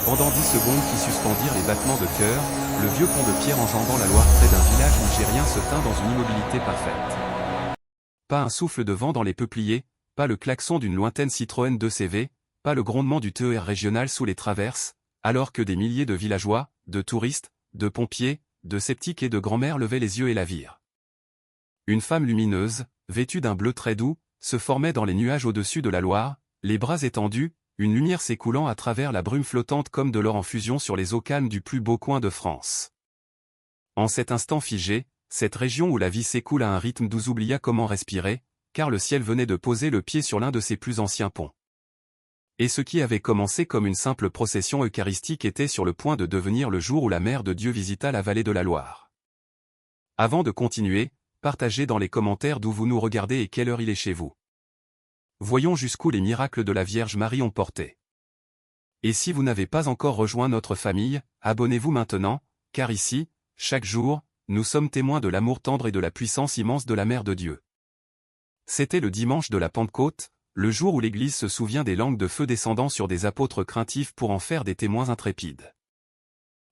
Pendant 10 secondes qui suspendirent les battements de cœur, le vieux pont de pierre enjambant la Loire près d'un village nigérien se tint dans une immobilité parfaite. Pas un souffle de vent dans les peupliers, pas le klaxon d'une lointaine Citroën 2CV, pas le grondement du TER régional sous les traverses, alors que des milliers de villageois, de touristes, de pompiers, de sceptiques et de grand-mères levaient les yeux et la virent. Une femme lumineuse, vêtue d'un bleu très doux, se formait dans les nuages au-dessus de la Loire, les bras étendus, une lumière s'écoulant à travers la brume flottante comme de l'or en fusion sur les eaux calmes du plus beau coin de France. En cet instant figé, cette région où la vie s'écoule à un rythme doux oublia comment respirer, car le ciel venait de poser le pied sur l'un de ses plus anciens ponts. Et ce qui avait commencé comme une simple procession eucharistique était sur le point de devenir le jour où la Mère de Dieu visita la vallée de la Loire. Avant de continuer, partagez dans les commentaires d'où vous nous regardez et quelle heure il est chez vous. Voyons jusqu'où les miracles de la Vierge Marie ont porté. Et si vous n'avez pas encore rejoint notre famille, abonnez-vous maintenant, car ici, chaque jour, nous sommes témoins de l'amour tendre et de la puissance immense de la Mère de Dieu. C'était le dimanche de la Pentecôte, le jour où l'Église se souvient des langues de feu descendant sur des apôtres craintifs pour en faire des témoins intrépides.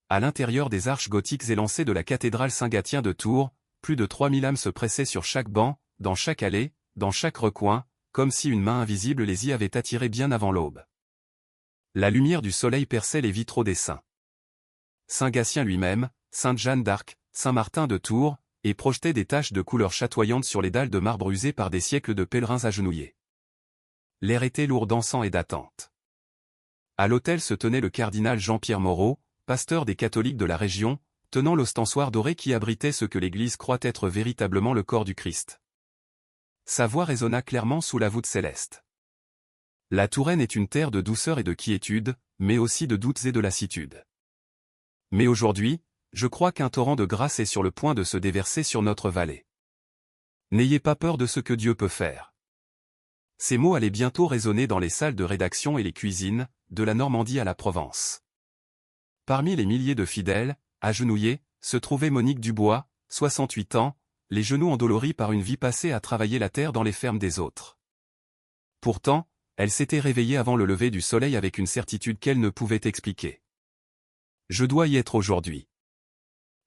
À l'intérieur des arches gothiques élancées de la cathédrale Saint-Gatien de Tours, plus de 3000 âmes se pressaient sur chaque banc, dans chaque allée, dans chaque recoin, comme si une main invisible les y avait attirés bien avant l'aube. La lumière du soleil perçait les vitraux des saints. Saint Gatien lui-même, Sainte Jeanne d'Arc, Saint Martin de Tours, et projetait des taches de couleurs chatoyantes sur les dalles de marbre usées par des siècles de pèlerins agenouillés. L'air était lourd d'encens et d'attente. À l'autel se tenait le cardinal Jean-Pierre Moreau, pasteur des catholiques de la région, tenant l'ostensoir doré qui abritait ce que l'Église croit être véritablement le corps du Christ. Sa voix résonna clairement sous la voûte céleste. La Touraine est une terre de douceur et de quiétude, mais aussi de doutes et de lassitude. Mais aujourd'hui, je crois qu'un torrent de grâce est sur le point de se déverser sur notre vallée. N'ayez pas peur de ce que Dieu peut faire. Ces mots allaient bientôt résonner dans les salles de rédaction et les cuisines, de la Normandie à la Provence. Parmi les milliers de fidèles, agenouillés, se trouvait Monique Dubois, 68 ans, les genoux endoloris par une vie passée à travailler la terre dans les fermes des autres. Pourtant, elle s'était réveillée avant le lever du soleil avec une certitude qu'elle ne pouvait expliquer. Je dois y être aujourd'hui.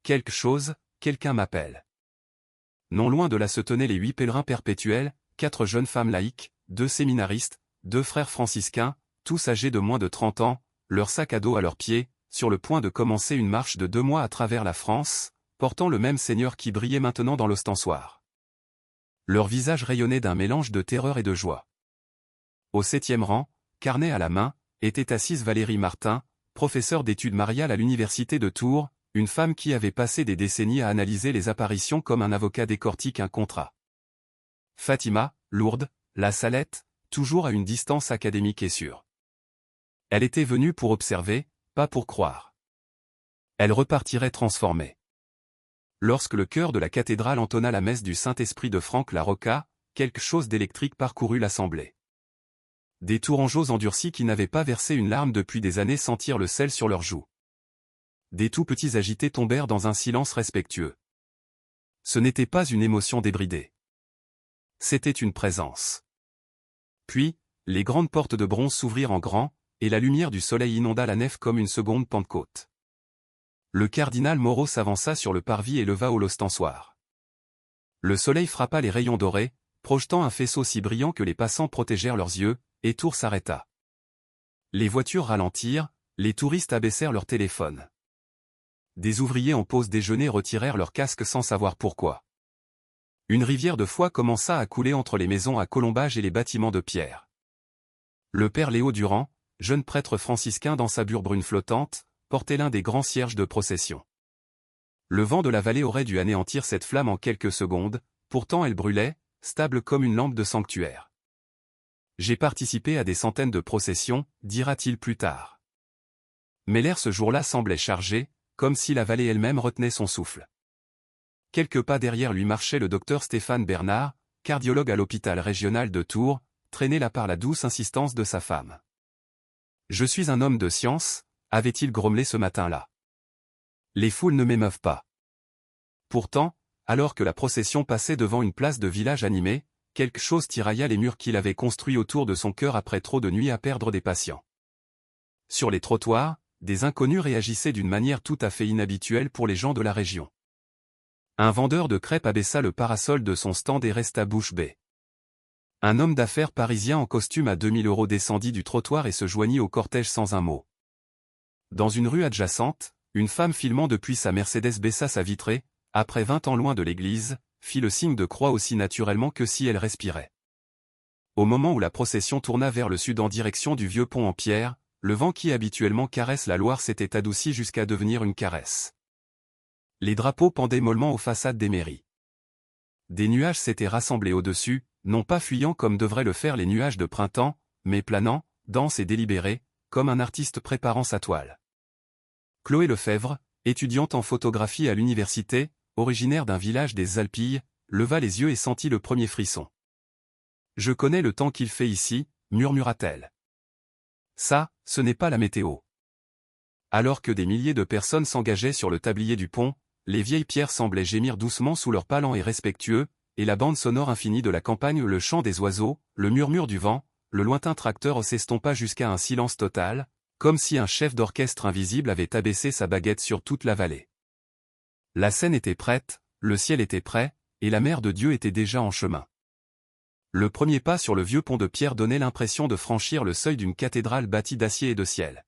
Quelque chose, quelqu'un m'appelle. Non loin de là se tenaient les 8 pèlerins perpétuels, 4 jeunes femmes laïques, 2 séminaristes, 2 frères franciscains, tous âgés de moins de 30 ans, leur sac à dos à leurs pieds, sur le point de commencer une marche de 2 mois à travers la France, portant le même Seigneur qui brillait maintenant dans l'ostensoir. Leurs visages rayonnaient d'un mélange de terreur et de joie. Au 7e rang, carnet à la main, était assise Valérie Martin, professeure d'études mariales à l'université de Tours, une femme qui avait passé des décennies à analyser les apparitions comme un avocat décortique un contrat. Fatima, lourde, la Salette, toujours à une distance académique et sûre. Elle était venue pour observer, pas pour croire. Elle repartirait transformée. Lorsque le chœur de la cathédrale entonna la messe du Saint-Esprit de Franck La Rocca, quelque chose d'électrique parcourut l'assemblée. Des tourangeaux endurcis qui n'avaient pas versé une larme depuis des années sentirent le sel sur leurs joues. Des tout petits agités tombèrent dans un silence respectueux. Ce n'était pas une émotion débridée. C'était une présence. Puis, les grandes portes de bronze s'ouvrirent en grand, et la lumière du soleil inonda la nef comme une seconde Pentecôte. Le cardinal Moreau s'avança sur le parvis et leva haut l'ostensoir. Le soleil frappa les rayons dorés, projetant un faisceau si brillant que les passants protégèrent leurs yeux, et Tours s'arrêta. Les voitures ralentirent, les touristes abaissèrent leurs téléphones. Des ouvriers en pause déjeuner retirèrent leurs casques sans savoir pourquoi. Une rivière de foi commença à couler entre les maisons à colombage et les bâtiments de pierre. Le père Léo Durand, jeune prêtre franciscain dans sa bure brune flottante, portait l'un des grands cierges de procession. Le vent de la vallée aurait dû anéantir cette flamme en quelques secondes, pourtant elle brûlait, stable comme une lampe de sanctuaire. J'ai participé à des centaines de processions, dira-t-il plus tard. Mais l'air ce jour-là semblait chargé, comme si la vallée elle-même retenait son souffle. Quelques pas derrière lui marchait le docteur Stéphane Bernard, cardiologue à l'hôpital régional de Tours, traîné là par la douce insistance de sa femme. « Je suis un homme de science », avait-il grommelé ce matin-là. Les foules ne m'émeuvent pas. Pourtant, alors que la procession passait devant une place de village animée, quelque chose tirailla les murs qu'il avait construits autour de son cœur après trop de nuits à perdre des patients. Sur les trottoirs, des inconnus réagissaient d'une manière tout à fait inhabituelle pour les gens de la région. Un vendeur de crêpes abaissa le parasol de son stand et resta bouche bée. Un homme d'affaires parisien en costume à 2000 € descendit du trottoir et se joignit au cortège sans un mot. Dans une rue adjacente, une femme filmant depuis sa Mercedes baissa sa vitrée, après 20 ans loin de l'église, fit le signe de croix aussi naturellement que si elle respirait. Au moment où la procession tourna vers le sud en direction du vieux pont en pierre, le vent qui habituellement caresse la Loire s'était adouci jusqu'à devenir une caresse. Les drapeaux pendaient mollement aux façades des mairies. Des nuages s'étaient rassemblés au-dessus, non pas fuyant comme devraient le faire les nuages de printemps, mais planant, denses et délibérés, comme un artiste préparant sa toile. Chloé Lefebvre, étudiante en photographie à l'université, originaire d'un village des Alpilles, leva les yeux et sentit le premier frisson. « Je connais le temps qu'il fait ici », murmura-t-elle. « Ça, ce n'est pas la météo. » Alors que des milliers de personnes s'engageaient sur le tablier du pont, les vieilles pierres semblaient gémir doucement sous leurs palans et respectueux, et la bande sonore infinie de la campagne, le chant des oiseaux, le murmure du vent, le lointain tracteur s'estompa jusqu'à un silence total, comme si un chef d'orchestre invisible avait abaissé sa baguette sur toute la vallée. La scène était prête, le ciel était prêt, et la mère de Dieu était déjà en chemin. Le premier pas sur le vieux pont de pierre donnait l'impression de franchir le seuil d'une cathédrale bâtie d'acier et de ciel.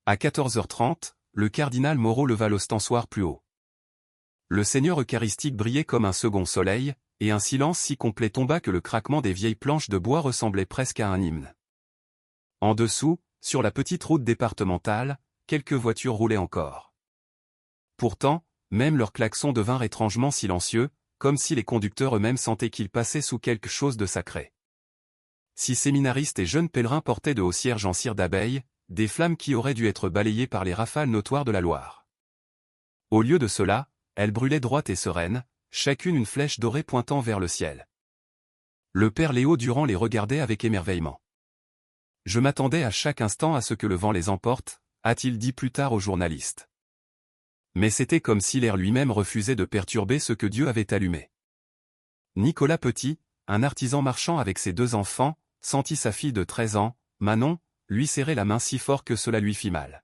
À 14h30, le cardinal Moreau leva l'ostensoir plus haut. Le Seigneur eucharistique brillait comme un second soleil, et un silence si complet tomba que le craquement des vieilles planches de bois ressemblait presque à un hymne. En dessous, sur la petite route départementale, quelques voitures roulaient encore. Pourtant, même leurs klaxons devinrent étrangement silencieux, comme si les conducteurs eux-mêmes sentaient qu'ils passaient sous quelque chose de sacré. 6 séminaristes et jeunes pèlerins portaient de hauts cierges en cire d'abeille, des flammes qui auraient dû être balayées par les rafales notoires de la Loire. Au lieu de cela, elles brûlaient droites et sereines, chacune une flèche dorée pointant vers le ciel. Le père Léo Durand les regardait avec émerveillement. « Je m'attendais à chaque instant à ce que le vent les emporte », a-t-il dit plus tard aux journalistes. Mais c'était comme si l'air lui-même refusait de perturber ce que Dieu avait allumé. Nicolas Petit, un artisan marchand avec ses 2 enfants, sentit sa fille de 13 ans, Manon, lui serrer la main si fort que cela lui fit mal.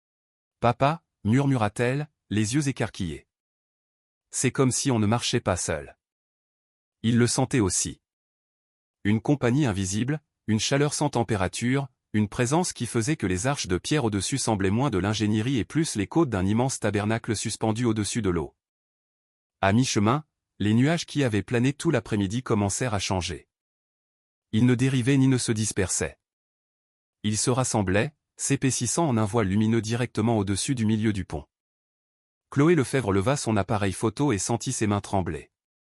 « Papa », murmura-t-elle, les yeux écarquillés. C'est comme si on ne marchait pas seul. Il le sentait aussi. Une compagnie invisible, une chaleur sans température, une présence qui faisait que les arches de pierre au-dessus semblaient moins de l'ingénierie et plus les côtes d'un immense tabernacle suspendu au-dessus de l'eau. À mi-chemin, les nuages qui avaient plané tout l'après-midi commencèrent à changer. Ils ne dérivaient ni ne se dispersaient. Ils se rassemblaient, s'épaississant en un voile lumineux directement au-dessus du milieu du pont. Chloé Lefebvre leva son appareil photo et sentit ses mains trembler.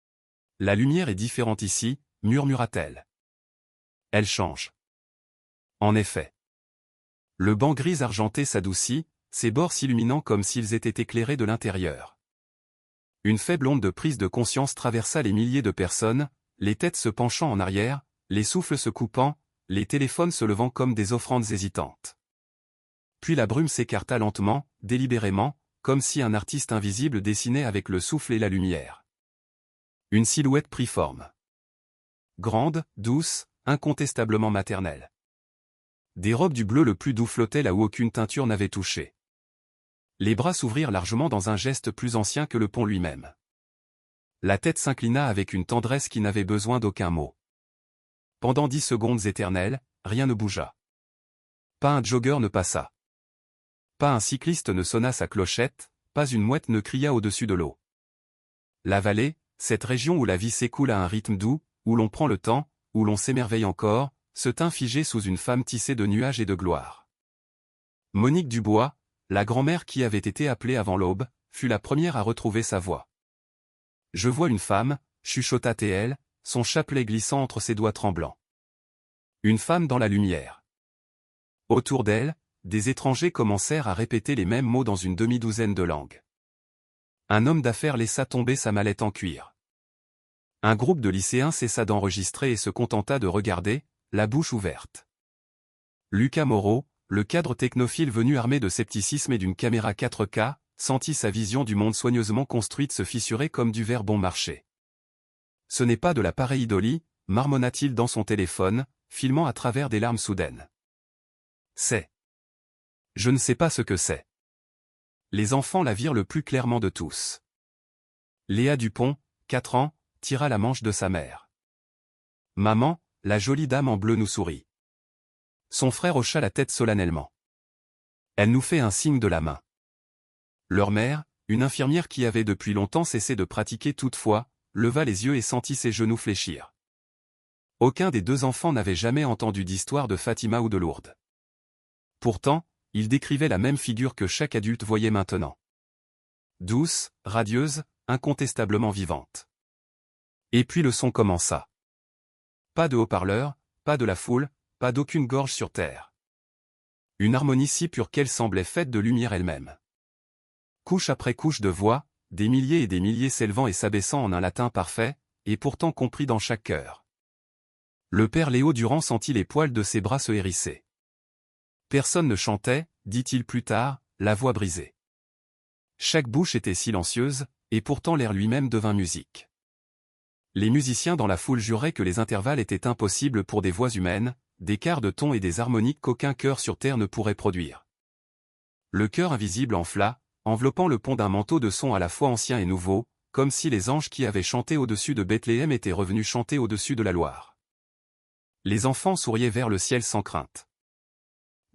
« La lumière est différente ici », murmura-t-elle. « Elle change. » En effet. Le banc gris argenté s'adoucit, ses bords s'illuminant comme s'ils étaient éclairés de l'intérieur. Une faible onde de prise de conscience traversa les milliers de personnes, les têtes se penchant en arrière, les souffles se coupant, les téléphones se levant comme des offrandes hésitantes. Puis la brume s'écarta lentement, délibérément, comme si un artiste invisible dessinait avec le souffle et la lumière. Une silhouette prit forme. Grande, douce, incontestablement maternelle. Des robes du bleu le plus doux flottaient là où aucune teinture n'avait touché. Les bras s'ouvrirent largement dans un geste plus ancien que le pont lui-même. La tête s'inclina avec une tendresse qui n'avait besoin d'aucun mot. Pendant 10 secondes éternelles, rien ne bougea. Pas un jogger ne passa. Pas un cycliste ne sonna sa clochette, pas une mouette ne cria au-dessus de l'eau. La vallée, cette région où la vie s'écoule à un rythme doux, où l'on prend le temps, où l'on s'émerveille encore, se tint figée sous une femme tissée de nuages et de gloire. Monique Dubois, la grand-mère qui avait été appelée avant l'aube, fut la première à retrouver sa voix. « Je vois une femme », chuchota-t-elle, son chapelet glissant entre ses doigts tremblants. Une femme dans la lumière. Autour d'elle, des étrangers commencèrent à répéter les mêmes mots dans une demi-douzaine de langues. Un homme d'affaires laissa tomber sa mallette en cuir. Un groupe de lycéens cessa d'enregistrer et se contenta de regarder, la bouche ouverte. Lucas Moreau, le cadre technophile venu armé de scepticisme et d'une caméra 4K, sentit sa vision du monde soigneusement construite se fissurer comme du verre bon marché. « Ce n'est pas de la pareidolie », marmonna-t-il dans son téléphone, filmant à travers des larmes soudaines. « C'est Je ne sais pas ce que c'est. Les enfants la virent le plus clairement de tous. Léa Dupont, 4 ans, tira la manche de sa mère. Maman, la jolie dame en bleu nous sourit. Son frère hocha la tête solennellement. Elle nous fait un signe de la main. Leur mère, une infirmière qui avait depuis longtemps cessé de pratiquer toutefois, leva les yeux et sentit ses genoux fléchir. Aucun des deux enfants n'avait jamais entendu d'histoire de Fatima ou de Lourdes. Pourtant, ils décrivaient la même figure que chaque adulte voyait maintenant. Douce, radieuse, incontestablement vivante. Et puis le son commença. Pas de haut-parleur, pas de la foule, pas d'aucune gorge sur terre. Une harmonie si pure qu'elle semblait faite de lumière elle-même. Couche après couche de voix, des milliers et des milliers s'élevant et s'abaissant en un latin parfait, et pourtant compris dans chaque cœur. Le père Léo Durand sentit les poils de ses bras se hérisser. Personne ne chantait, dit-il plus tard, la voix brisée. Chaque bouche était silencieuse, et pourtant l'air lui-même devint musique. Les musiciens dans la foule juraient que les intervalles étaient impossibles pour des voix humaines, des quarts de ton et des harmoniques qu'aucun cœur sur terre ne pourrait produire. Le chœur invisible enfla, enveloppant le pont d'un manteau de son à la fois ancien et nouveau, comme si les anges qui avaient chanté au-dessus de Bethléem étaient revenus chanter au-dessus de la Loire. Les enfants souriaient vers le ciel sans crainte.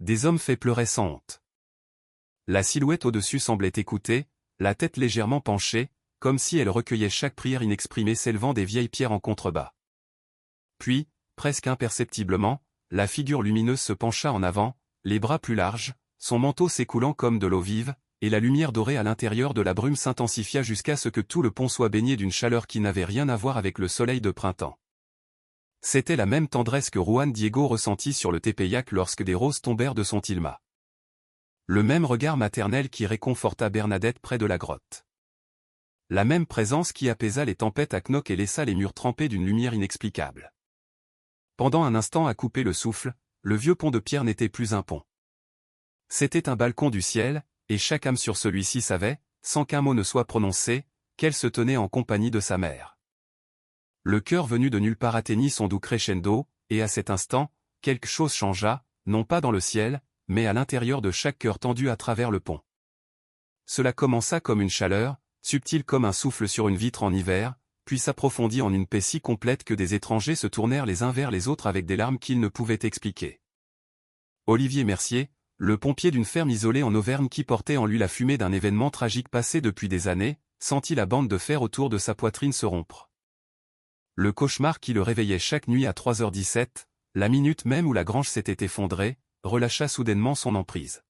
Des hommes faits pleuraient sans honte. La silhouette au-dessus semblait écouter, la tête légèrement penchée, comme si elle recueillait chaque prière inexprimée s'élevant des vieilles pierres en contrebas. Puis, presque imperceptiblement, la figure lumineuse se pencha en avant, les bras plus larges, son manteau s'écoulant comme de l'eau vive, et la lumière dorée à l'intérieur de la brume s'intensifia jusqu'à ce que tout le pont soit baigné d'une chaleur qui n'avait rien à voir avec le soleil de printemps. C'était la même tendresse que Juan Diego ressentit sur le Tepeyac lorsque des roses tombèrent de son tilma. Le même regard maternel qui réconforta Bernadette près de la grotte. La même présence qui apaisa les tempêtes à Knock et laissa les murs trempés d'une lumière inexplicable. Pendant un instant à couper le souffle, le vieux pont de pierre n'était plus un pont. C'était un balcon du ciel, et chaque âme sur celui-ci savait, sans qu'un mot ne soit prononcé, qu'elle se tenait en compagnie de sa mère. Le cœur venu de nulle part atteignit son doux crescendo, et à cet instant, quelque chose changea, non pas dans le ciel, mais à l'intérieur de chaque cœur tendu à travers le pont. Cela commença comme une chaleur, subtile comme un souffle sur une vitre en hiver, puis s'approfondit en une paix si complète que des étrangers se tournèrent les uns vers les autres avec des larmes qu'ils ne pouvaient expliquer. Olivier Mercier, le pompier d'une ferme isolée en Auvergne qui portait en lui la fumée d'un événement tragique passé depuis des années, sentit la bande de fer autour de sa poitrine se rompre. Le cauchemar qui le réveillait chaque nuit à 3h17, la minute même où la grange s'était effondrée, relâcha soudainement son emprise.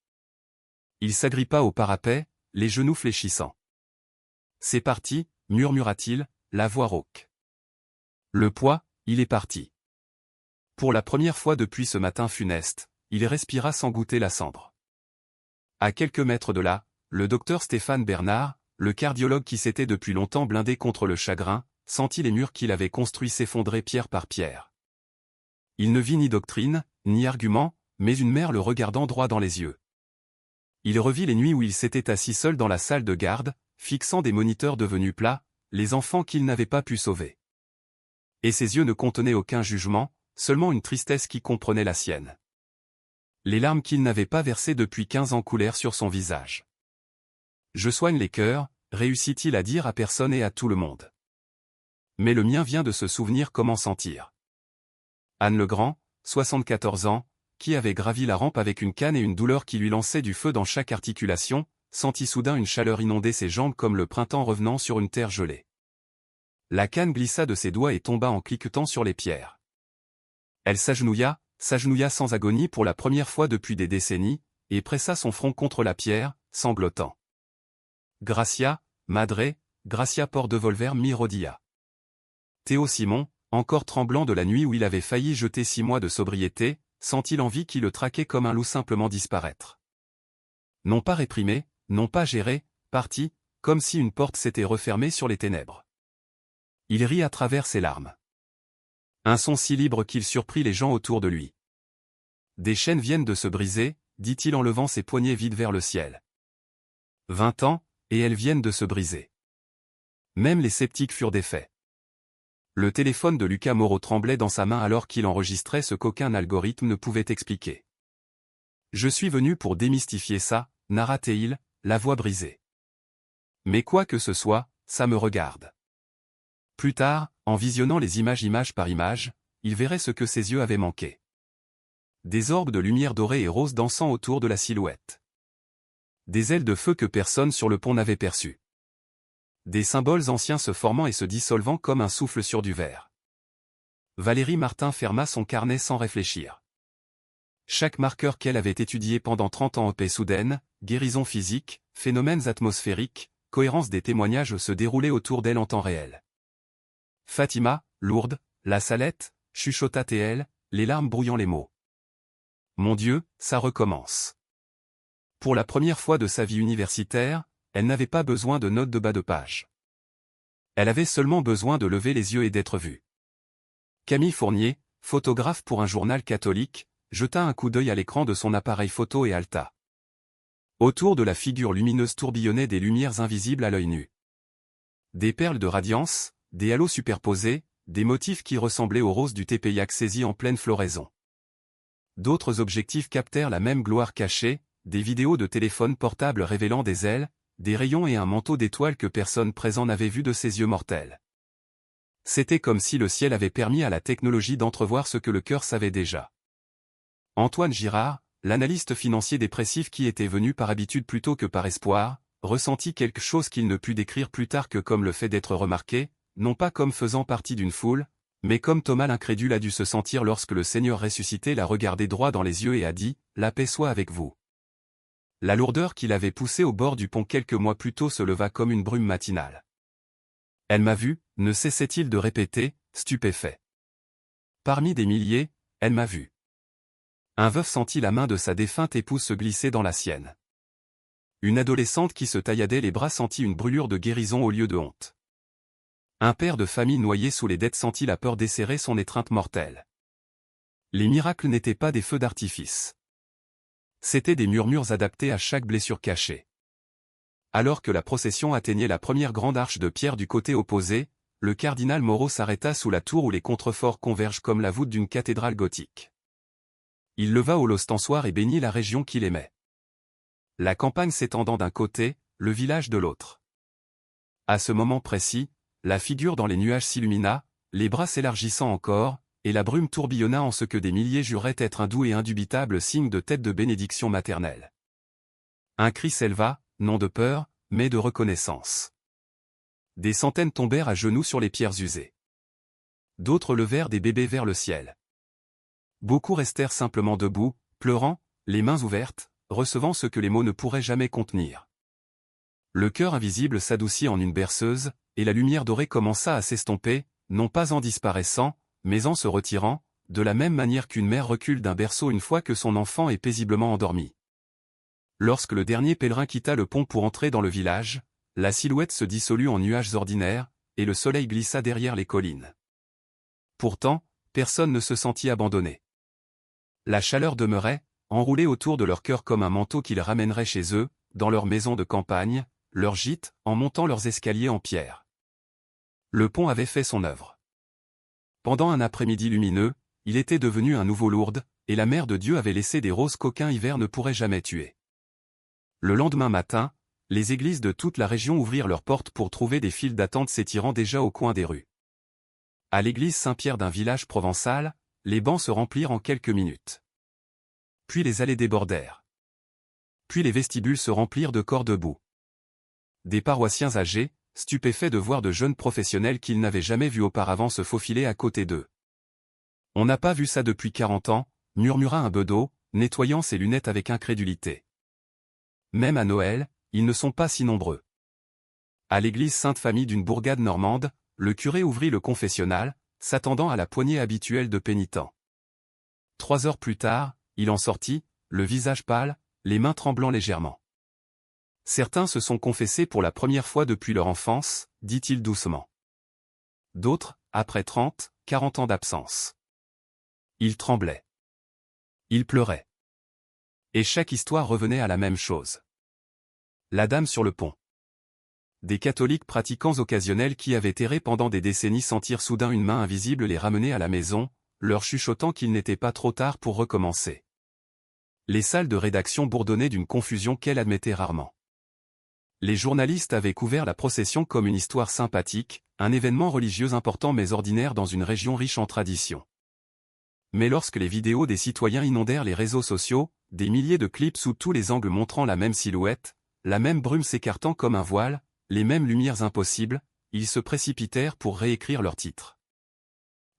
Il s'agrippa au parapet, les genoux fléchissants. « C'est parti », murmura-t-il, la voix rauque. Le poids, il est parti. Pour la première fois depuis ce matin funeste, il respira sans goûter la cendre. À quelques mètres de là, le docteur Stéphane Bernard, le cardiologue qui s'était depuis longtemps blindé contre le chagrin, sentit les murs qu'il avait construits s'effondrer pierre par pierre. Il ne vit ni doctrine, ni argument, mais une mère le regardant droit dans les yeux. Il revit les nuits où il s'était assis seul dans la salle de garde, fixant des moniteurs devenus plats, les enfants qu'il n'avait pas pu sauver. Et ses yeux ne contenaient aucun jugement, seulement une tristesse qui comprenait la sienne. Les larmes qu'il n'avait pas versées depuis 15 ans coulèrent sur son visage. « Je soigne les cœurs », réussit-il à dire à personne et à tout le monde. Mais le mien vient de se souvenir comment sentir. Anne Legrand, 74 ans, qui avait gravi la rampe avec une canne et une douleur qui lui lançait du feu dans chaque articulation, sentit soudain une chaleur inonder ses jambes comme le printemps revenant sur une terre gelée. La canne glissa de ses doigts et tomba en cliquetant sur les pierres. Elle s'agenouilla sans agonie pour la première fois depuis des décennies, et pressa son front contre la pierre, sanglotant. Gracia, Madre, Gracia por devolver mi rodilla. Théo Simon, encore tremblant de la nuit où il avait failli jeter 6 mois de sobriété, sentit l'envie qui le traquait comme un loup simplement disparaître. Non pas réprimé, non pas géré, parti, comme si une porte s'était refermée sur les ténèbres. Il rit à travers ses larmes. Un son si libre qu'il surprit les gens autour de lui. Des chaînes viennent de se briser, dit-il en levant ses poignets vides vers le ciel. 20 ans, et elles viennent de se briser. Même les sceptiques furent défaits. Le téléphone de Lucas Moreau tremblait dans sa main alors qu'il enregistrait ce qu'aucun algorithme ne pouvait expliquer. Je suis venu pour démystifier ça, narra-t-il, la voix brisée. Mais quoi que ce soit, ça me regarde. Plus tard, en visionnant les images image par image, il verrait ce que ses yeux avaient manqué. Des orbes de lumière dorée et rose dansant autour de la silhouette. Des ailes de feu que personne sur le pont n'avait perçues. Des symboles anciens se formant et se dissolvant comme un souffle sur du verre. Valérie Martin ferma son carnet sans réfléchir. Chaque marqueur qu'elle avait étudié pendant 30 ans en paix soudaine, guérison physique, phénomènes atmosphériques, cohérence des témoignages se déroulaient autour d'elle en temps réel. Fatima, Lourdes, la Salette, chuchota TL, les larmes brouillant les mots. Mon Dieu, ça recommence. Pour la première fois de sa vie universitaire, elle n'avait pas besoin de notes de bas de page. Elle avait seulement besoin de lever les yeux et d'être vue. Camille Fournier, photographe pour un journal catholique, jeta un coup d'œil à l'écran de son appareil photo et halta. Autour de la figure lumineuse tourbillonnaient des lumières invisibles à l'œil nu. Des perles de radiance, des halos superposés, des motifs qui ressemblaient aux roses du Tépeyac saisies en pleine floraison. D'autres objectifs captèrent la même gloire cachée, des vidéos de téléphone portable révélant des ailes, des rayons et un manteau d'étoiles que personne présent n'avait vu de ses yeux mortels. C'était comme si le ciel avait permis à la technologie d'entrevoir ce que le cœur savait déjà. Antoine Girard, l'analyste financier dépressif qui était venu par habitude plutôt que par espoir, ressentit quelque chose qu'il ne put décrire plus tard que comme le fait d'être remarqué, non pas comme faisant partie d'une foule, mais comme Thomas l'incrédule a dû se sentir lorsque le Seigneur ressuscité l'a regardé droit dans les yeux et a dit « La paix soit avec vous ». La lourdeur qui l'avait poussé au bord du pont quelques mois plus tôt se leva comme une brume matinale. « Elle m'a vu », ne cessait-il de répéter, stupéfait. Parmi des milliers, elle m'a vu. Un veuf sentit la main de sa défunte épouse se glisser dans la sienne. Une adolescente qui se tailladait les bras sentit une brûlure de guérison au lieu de honte. Un père de famille noyé sous les dettes sentit la peur desserrer son étreinte mortelle. Les miracles n'étaient pas des feux d'artifice. C'étaient des murmures adaptés à chaque blessure cachée. Alors que la procession atteignait la première grande arche de pierre du côté opposé, le cardinal Moreau s'arrêta sous la tour où les contreforts convergent comme la voûte d'une cathédrale gothique. Il leva au l'ostensoir et bénit la région qu'il aimait. La campagne s'étendant d'un côté, le village de l'autre. À ce moment précis, la figure dans les nuages s'illumina, les bras s'élargissant encore, et la brume tourbillonna en ce que des milliers juraient être un doux et indubitable signe de tête de bénédiction maternelle. Un cri s'éleva, non de peur, mais de reconnaissance. Des centaines tombèrent à genoux sur les pierres usées. D'autres levèrent des bébés vers le ciel. Beaucoup restèrent simplement debout, pleurant, les mains ouvertes, recevant ce que les mots ne pourraient jamais contenir. Le cœur invisible s'adoucit en une berceuse, et la lumière dorée commença à s'estomper, non pas en disparaissant, mais en se retirant, de la même manière qu'une mère recule d'un berceau une fois que son enfant est paisiblement endormi. Lorsque le dernier pèlerin quitta le pont pour entrer dans le village, la silhouette se dissolut en nuages ordinaires, et le soleil glissa derrière les collines. Pourtant, personne ne se sentit abandonné. La chaleur demeurait, enroulée autour de leur cœur comme un manteau qu'ils ramèneraient chez eux, dans leur maison de campagne, leur gîte, en montant leurs escaliers en pierre. Le pont avait fait son œuvre. Pendant un après-midi lumineux, il était devenu un nouveau Lourdes, et la Mère de Dieu avait laissé des roses qu'aucun hiver ne pourrait jamais tuer. Le lendemain matin, les églises de toute la région ouvrirent leurs portes pour trouver des files d'attente s'étirant déjà au coin des rues. À l'église Saint-Pierre d'un village provençal, les bancs se remplirent en quelques minutes. Puis les allées débordèrent. Puis les vestibules se remplirent de corps debout. Des paroissiens âgés, stupéfaits de voir de jeunes professionnels qu'ils n'avaient jamais vus auparavant se faufiler à côté d'eux. « On n'a pas vu ça depuis 40 ans, murmura un bedeau, nettoyant ses lunettes avec incrédulité. Même à Noël, ils ne sont pas si nombreux. À l'église Sainte-Famille d'une bourgade normande, le curé ouvrit le confessionnal, s'attendant à la poignée habituelle de pénitents. 3 heures plus tard, il en sortit, le visage pâle, les mains tremblant légèrement. Certains se sont confessés pour la première fois depuis leur enfance, dit-il doucement. D'autres, après 30, 40 ans d'absence. Ils tremblaient. Ils pleuraient. Et chaque histoire revenait à la même chose. La dame sur le pont. Des catholiques pratiquants occasionnels qui avaient erré pendant des décennies sentirent soudain une main invisible les ramener à la maison, leur chuchotant qu'il n'était pas trop tard pour recommencer. Les salles de rédaction bourdonnaient d'une confusion qu'elle admettait rarement. Les journalistes avaient couvert la procession comme une histoire sympathique, un événement religieux important mais ordinaire dans une région riche en traditions. Mais lorsque les vidéos des citoyens inondèrent les réseaux sociaux, des milliers de clips sous tous les angles montrant la même silhouette, la même brume s'écartant comme un voile, les mêmes lumières impossibles, ils se précipitèrent pour réécrire leur titre.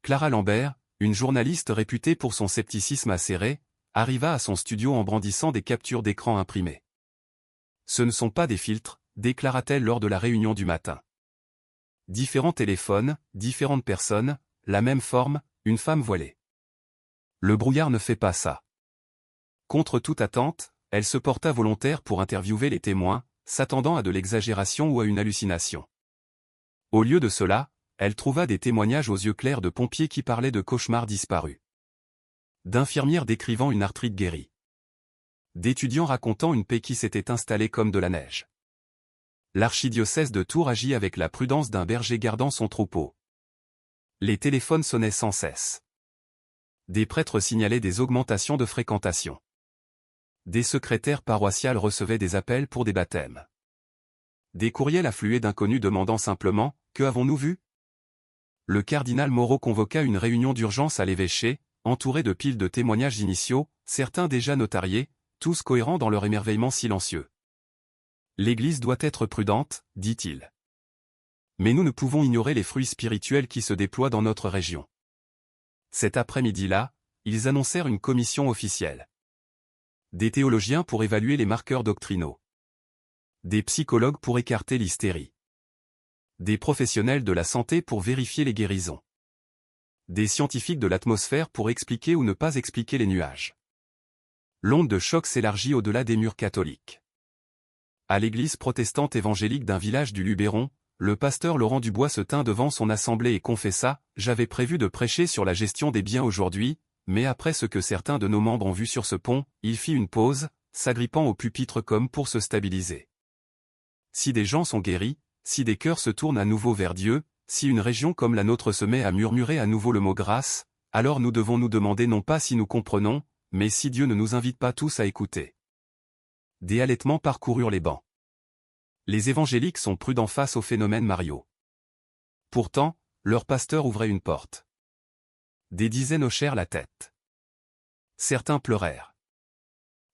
Clara Lambert, une journaliste réputée pour son scepticisme acéré, arriva à son studio en brandissant des captures d'écran imprimées. Ce ne sont pas des filtres, déclara-t-elle lors de la réunion du matin. Différents téléphones, différentes personnes, la même forme, une femme voilée. Le brouillard ne fait pas ça. Contre toute attente, elle se porta volontaire pour interviewer les témoins, s'attendant à de l'exagération ou à une hallucination. Au lieu de cela, elle trouva des témoignages aux yeux clairs de pompiers qui parlaient de cauchemars disparus. D'infirmières décrivant une arthrite guérie. D'étudiants racontant une paix qui s'était installée comme de la neige. L'archidiocèse de Tours agit avec la prudence d'un berger gardant son troupeau. Les téléphones sonnaient sans cesse. Des prêtres signalaient des augmentations de fréquentation. Des secrétaires paroissiales recevaient des appels pour des baptêmes. Des courriels affluaient d'inconnus demandant simplement « Que avons-nous vu ?» Le cardinal Moreau convoqua une réunion d'urgence à l'évêché, entouré de piles de témoignages initiaux, certains déjà notariés, tous cohérents dans leur émerveillement silencieux. « L'Église doit être prudente, dit-il. Mais nous ne pouvons ignorer les fruits spirituels qui se déploient dans notre région. » Cet après-midi-là, ils annoncèrent une commission officielle. Des théologiens pour évaluer les marqueurs doctrinaux. Des psychologues pour écarter l'hystérie. Des professionnels de la santé pour vérifier les guérisons. Des scientifiques de l'atmosphère pour expliquer ou ne pas expliquer les nuages. L'onde de choc s'élargit au-delà des murs catholiques. À l'église protestante évangélique d'un village du Luberon, le pasteur Laurent Dubois se tint devant son assemblée et confessa « J'avais prévu de prêcher sur la gestion des biens aujourd'hui, mais après ce que certains de nos membres ont vu sur ce pont, il fit une pause, s'agrippant au pupitre comme pour se stabiliser. Si des gens sont guéris, si des cœurs se tournent à nouveau vers Dieu, si une région comme la nôtre se met à murmurer à nouveau le mot grâce, alors nous devons nous demander non pas si nous comprenons, mais si Dieu ne nous invite pas tous à écouter. » Des halètements parcoururent les bancs. Les évangéliques sont prudents face au phénomène Mario. Pourtant, leur pasteur ouvrait une porte. Des dizaines hochèrent la tête. Certains pleurèrent.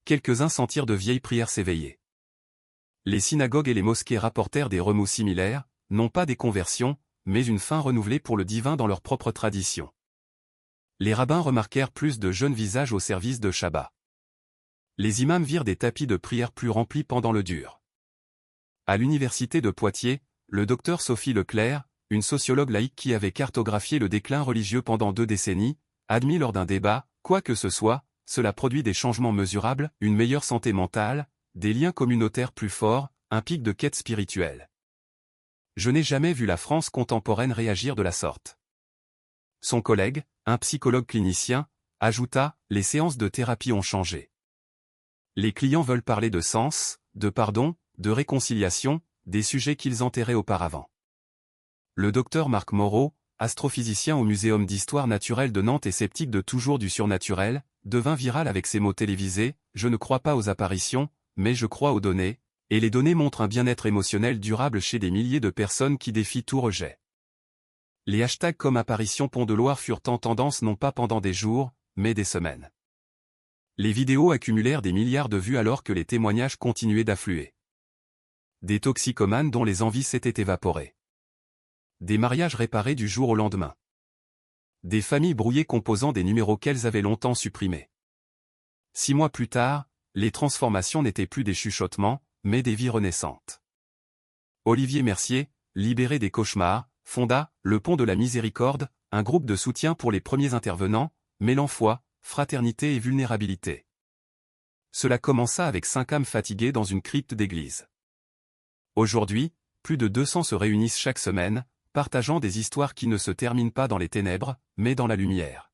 Quelques-uns sentirent de vieilles prières s'éveiller. Les synagogues et les mosquées rapportèrent des remous similaires, non pas des conversions, mais une fin renouvelée pour le divin dans leur propre tradition. Les rabbins remarquèrent plus de jeunes visages au service de Shabbat. Les imams virent des tapis de prière plus remplis pendant le dur. À l'université de Poitiers, le docteur Sophie Leclerc, une sociologue laïque qui avait cartographié le déclin religieux pendant 2 décennies, admit lors d'un débat, quoi que ce soit, cela produit des changements mesurables, une meilleure santé mentale, des liens communautaires plus forts, un pic de quête spirituelle. Je n'ai jamais vu la France contemporaine réagir de la sorte. Son collègue, un psychologue clinicien, ajouta « Les séances de thérapie ont changé. Les clients veulent parler de sens, de pardon, de réconciliation, des sujets qu'ils enterraient auparavant. » Le docteur Marc Moreau, astrophysicien au Muséum d'histoire naturelle de Nantes et sceptique de toujours du surnaturel, devint viral avec ces mots télévisés « Je ne crois pas aux apparitions, mais je crois aux données, et les données montrent un bien-être émotionnel durable chez des milliers de personnes qui défient tout rejet. » Les hashtags comme apparition Pont de Loire furent en tendance non pas pendant des jours, mais des semaines. Les vidéos accumulèrent des milliards de vues alors que les témoignages continuaient d'affluer. Des toxicomanes dont les envies s'étaient évaporées. Des mariages réparés du jour au lendemain. Des familles brouillées composant des numéros qu'elles avaient longtemps supprimés. 6 mois plus tard, les transformations n'étaient plus des chuchotements, mais des vies renaissantes. Olivier Mercier, libéré des cauchemars, fonda « Le Pont de la Miséricorde », un groupe de soutien pour les premiers intervenants, mêlant foi, fraternité et vulnérabilité. Cela commença avec 5 âmes fatiguées dans une crypte d'église. Aujourd'hui, plus de 200 se réunissent chaque semaine, partageant des histoires qui ne se terminent pas dans les ténèbres, mais dans la lumière.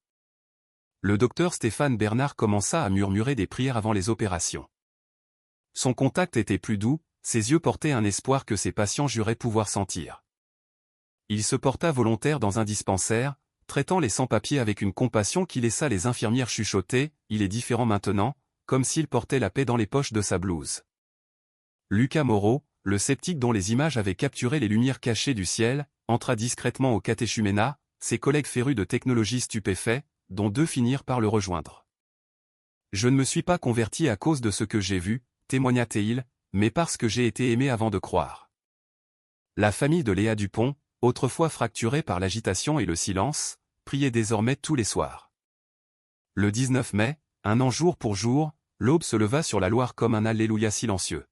Le docteur Stéphane Bernard commença à murmurer des prières avant les opérations. Son contact était plus doux, ses yeux portaient un espoir que ses patients juraient pouvoir sentir. Il se porta volontaire dans un dispensaire, traitant les sans-papiers avec une compassion qui laissa les infirmières chuchoter « Il est différent maintenant, comme s'il portait la paix dans les poches de sa blouse. Lucas Moreau, le sceptique dont les images avaient capturé les lumières cachées du ciel, entra discrètement au catéchuménat, ses collègues férus de technologie stupéfaits, dont 2 finirent par le rejoindre. « Je ne me suis pas converti à cause de ce que j'ai vu, témoigna-t-il, mais parce que j'ai été aimé avant de croire. » La famille de Léa Dupont, autrefois fracturée par l'agitation et le silence, priait désormais tous les soirs. Le 19 mai, un an jour pour jour, l'aube se leva sur la Loire comme un alléluia silencieux.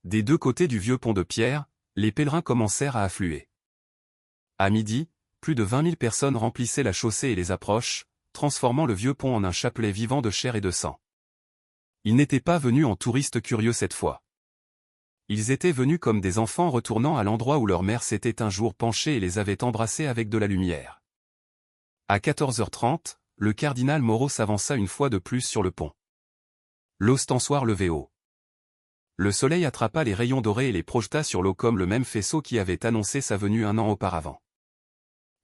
Des 2 côtés du vieux pont de pierre, les pèlerins commencèrent à affluer. À midi, plus de 20 000 personnes remplissaient la chaussée et les approches, transformant le vieux pont en un chapelet vivant de chair et de sang. Ils n'étaient pas venus en touristes curieux cette fois. Ils étaient venus comme des enfants retournant à l'endroit où leur mère s'était un jour penchée et les avait embrassés avec de la lumière. À 14h30, le cardinal Moreau s'avança une fois de plus sur le pont. L'ostensoir levé haut. Le soleil attrapa les rayons dorés et les projeta sur l'eau comme le même faisceau qui avait annoncé sa venue un an auparavant.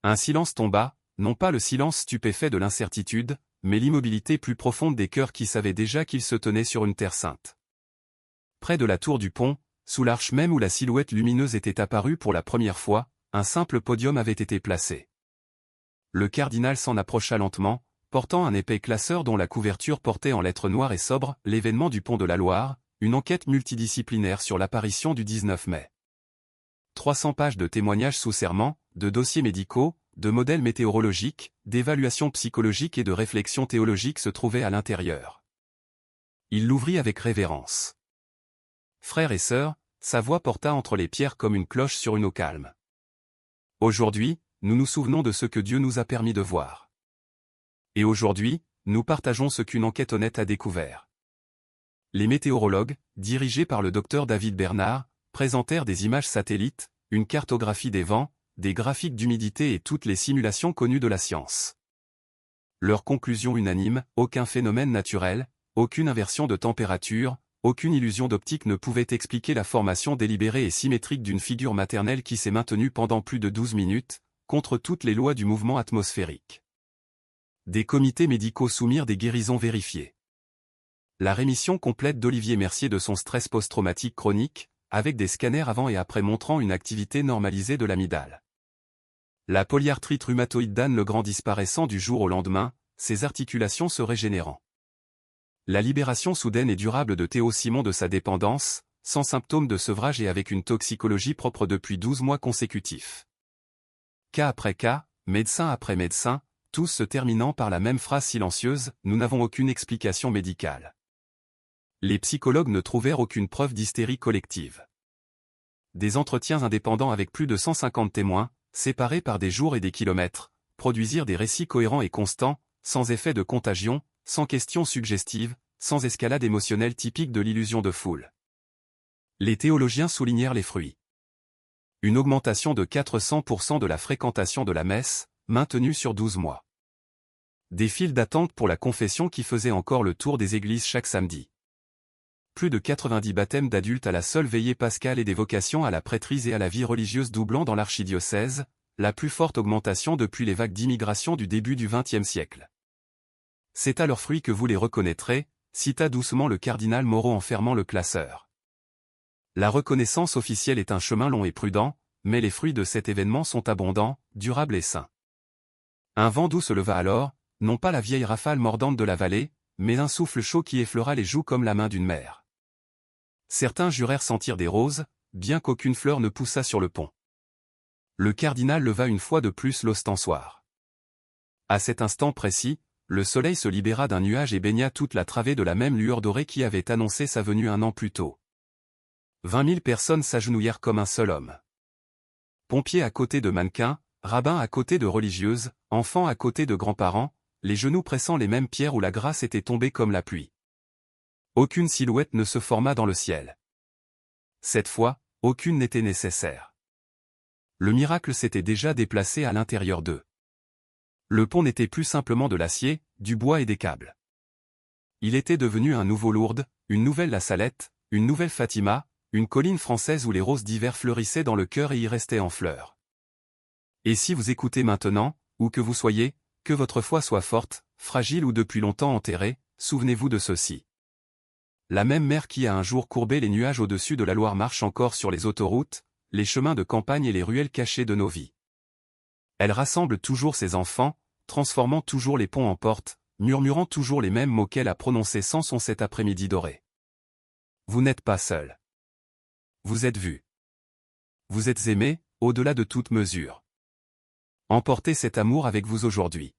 Un silence tomba, non pas le silence stupéfait de l'incertitude, mais l'immobilité plus profonde des cœurs qui savaient déjà qu'ils se tenaient sur une terre sainte. Près de la tour du pont, sous l'arche même où la silhouette lumineuse était apparue pour la première fois, un simple podium avait été placé. Le cardinal s'en approcha lentement, portant un épais classeur dont la couverture portait en lettres noires et sobres « L'événement du pont de la Loire », une enquête multidisciplinaire sur l'apparition du 19 mai. 300 pages de témoignages sous serment, de dossiers médicaux, de modèles météorologiques, d'évaluations psychologiques et de réflexions théologiques se trouvaient à l'intérieur. Il l'ouvrit avec révérence. Frères et sœurs, sa voix porta entre les pierres comme une cloche sur une eau calme. Aujourd'hui, nous nous souvenons de ce que Dieu nous a permis de voir. Et aujourd'hui, nous partageons ce qu'une enquête honnête a découvert. Les météorologues, dirigés par le docteur David Bernard, présentèrent des images satellites, une cartographie des vents, des graphiques d'humidité et toutes les simulations connues de la science. Leur conclusion unanime, aucun phénomène naturel, aucune inversion de température, aucune illusion d'optique ne pouvait expliquer la formation délibérée et symétrique d'une figure maternelle qui s'est maintenue pendant plus de 12 minutes, contre toutes les lois du mouvement atmosphérique. Des comités médicaux soumirent des guérisons vérifiées. La rémission complète d'Olivier Mercier de son stress post-traumatique chronique, avec des scanners avant et après montrant une activité normalisée de l'amygdale. La polyarthrite rhumatoïde d'Anne Legrand disparaissant du jour au lendemain, ses articulations se régénérant. La libération soudaine et durable de Théo Simon de sa dépendance, sans symptômes de sevrage et avec une toxicologie propre depuis 12 mois consécutifs. Cas après cas, médecin après médecin, tous se terminant par la même phrase silencieuse, nous n'avons aucune explication médicale. Les psychologues ne trouvèrent aucune preuve d'hystérie collective. Des entretiens indépendants avec plus de 150 témoins, séparés par des jours et des kilomètres, produisirent des récits cohérents et constants, sans effet de contagion, sans questions suggestives, sans escalade émotionnelle typique de l'illusion de foule. Les théologiens soulignèrent les fruits. Une augmentation de 400% de la fréquentation de la messe, maintenue sur 12 mois. Des files d'attente pour la confession qui faisaient encore le tour des églises chaque samedi. Plus de 90 baptêmes d'adultes à la seule veillée pascale et des vocations à la prêtrise et à la vie religieuse doublant dans l'archidiocèse, la plus forte augmentation depuis les vagues d'immigration du début du XXe siècle. C'est à leurs fruits que vous les reconnaîtrez, cita doucement le cardinal Moreau en fermant le classeur. La reconnaissance officielle est un chemin long et prudent, mais les fruits de cet événement sont abondants, durables et sains. Un vent doux se leva alors, non pas la vieille rafale mordante de la vallée, mais un souffle chaud qui effleura les joues comme la main d'une mère. Certains jurèrent sentir des roses, bien qu'aucune fleur ne poussât sur le pont. Le cardinal leva une fois de plus l'ostensoir. À cet instant précis, le soleil se libéra d'un nuage et baigna toute la travée de la même lueur dorée qui avait annoncé sa venue un an plus tôt. 20 000 personnes s'agenouillèrent comme un seul homme. Pompiers à côté de mannequins, rabbins à côté de religieuses, enfants à côté de grands-parents, les genoux pressant les mêmes pierres où la grâce était tombée comme la pluie. Aucune silhouette ne se forma dans le ciel. Cette fois, aucune n'était nécessaire. Le miracle s'était déjà déplacé à l'intérieur d'eux. Le pont n'était plus simplement de l'acier, du bois et des câbles. Il était devenu un nouveau Lourdes, une nouvelle La Salette, une nouvelle Fatima, une colline française où les roses d'hiver fleurissaient dans le cœur et y restaient en fleurs. Et si vous écoutez maintenant, où que vous soyez, que votre foi soit forte, fragile ou depuis longtemps enterrée, souvenez-vous de ceci. La même mère qui a un jour courbé les nuages au-dessus de la Loire marche encore sur les autoroutes, les chemins de campagne et les ruelles cachées de nos vies. Elle rassemble toujours ses enfants, transformant toujours les ponts en portes, murmurant toujours les mêmes mots qu'elle a prononcés sans son cet après-midi doré. Vous n'êtes pas seul. Vous êtes vu. Vous êtes aimé, au-delà de toute mesure. Emportez cet amour avec vous aujourd'hui.